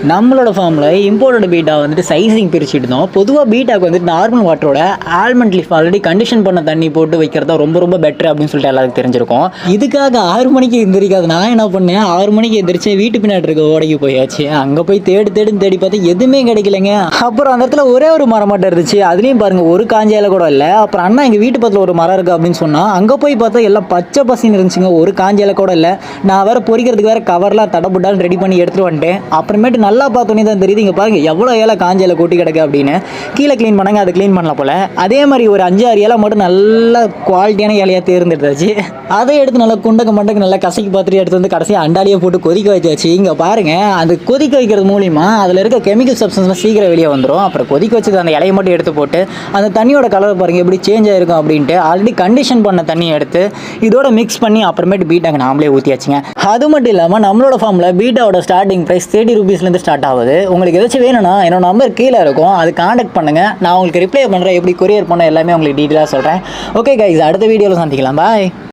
நம்மளோட ஃபார்மில் imported beta வந்துட்டு சைஸிங் பிரிச்சுட்டு பொதுவாக பீட்டாக்கு வந்துட்டு நார்மல் வாட்டரோட ஆல்மண்ட் லீஃப் ஆல்ரெடி கண்டிஷன் பண்ண தண்ணி போட்டு வைக்கிறதா ரொம்ப ரொம்ப பெட்டர் அப்படின்னு சொல்லிட்டு எல்லாருக்கும் தெரிஞ்சிருக்கும். இதுக்காக 6 மணிக்கு எந்திரிக்காது. நான் என்ன பண்ணேன், 6 மணிக்கு எந்திரிச்சு வீட்டு பின்னாடி இருக்க ஓடைக்கு போயாச்சு. அங்கே போய் தேடி பார்த்தா எதுவுமே கிடைக்கலைங்க. அப்புறம் அந்த இடத்துல ஒரே ஒரு மரம் மட்டும் இருந்துச்சு. அதுலேயும் பாருங்க ஒரு காஞ்ச இலை கூட இல்லை. அப்புறம் அண்ணா எங்கள் வீட்டு பக்கத்தில் ஒரு மரம் இருக்குது அப்படின்னு சொன்னால் அங்கே போய் பார்த்தா எல்லாம் பச்சை பசின்னு இருந்துச்சுங்க. ஒரு காஞ்ச இலை கூட இல்லை. நான் வேறு பொறிக்கிறதுக்கு வேறு கவர்லாம் தடப்பட்டாலும் ரெடி பண்ணி எடுத்துகிட்டு வந்துட்டேன். அப்புறமேட்டு நல்லா பார்த்தோன்னே தான் தெரியுது, இங்கே பாருங்க எவ்வளோ இலை காஞ்ச இலை கொட்டி கிடக்கு அப்படின்னு. கீழே க்ளீன் பண்ணாங்க, அதை க்ளீன் பண்ணல போல். அதே மாதிரி ஒரு 5-6 இலை மட்டும் நல்ல குவாலிட்டியான இலையாக தேர்ந்தெடுத்தாச்சு. அதை எடுத்து நல்லா குண்டக்கு நல்லா கசக்கி பார்த்துட்டு எடுத்து வந்து கடைசியாக அண்டாலியை போட்டு கொதிக்க வச்சாச்சு. இங்கே பாருங்க, அது கொதிக்க வைக்கிறது மூலிமா அதில் இருக்க கெமிக்கல் சப்ஸ்டன்ஸ்லாம் சீக்கிரம் வெளியே வந்துடும். அப்புறம் கொதிக்க வச்சது அந்த இலையை மட்டும் எடுத்து போட்டு அந்த தண்ணியோட கலர் பாருங்கள் எப்படி சேஞ்ச் ஆகிருக்கும் அப்படின்ட்டு ஆல்ரெடி கண்டிஷன் பண்ண தண்ணியை எடுத்து இதோட மிக்ஸ் பண்ணி அப்புறமேட்டு பீட்டாங்க நாமளே ஊற்றியாச்சுங்க. அது மட்டும் இல்லாமல் நம்மளோட ஃபார்மில் பீட்டாவோட ஸ்டார்டிங் ப்ரைஸ் 30 ரூபீஸ்லேருந்து ஸ்டார்ட் ஆகுது. உங்களுக்கு ஏதாச்சும் வேணும்னா என்னோட நம்பர் கீழே இருக்கும், அது காண்டாக்ட் பண்ணுங்கள். நான் உங்களுக்கு ரிப்ளை பண்ணுறேன், எப்படி கொரியர் பண்ண எல்லாமே உங்களுக்கு டீட்டெயிலாக சொல்கிறேன். ஓகே கைஸ், அடுத்த வீடியோவில் சந்திக்கலாம். பாய்.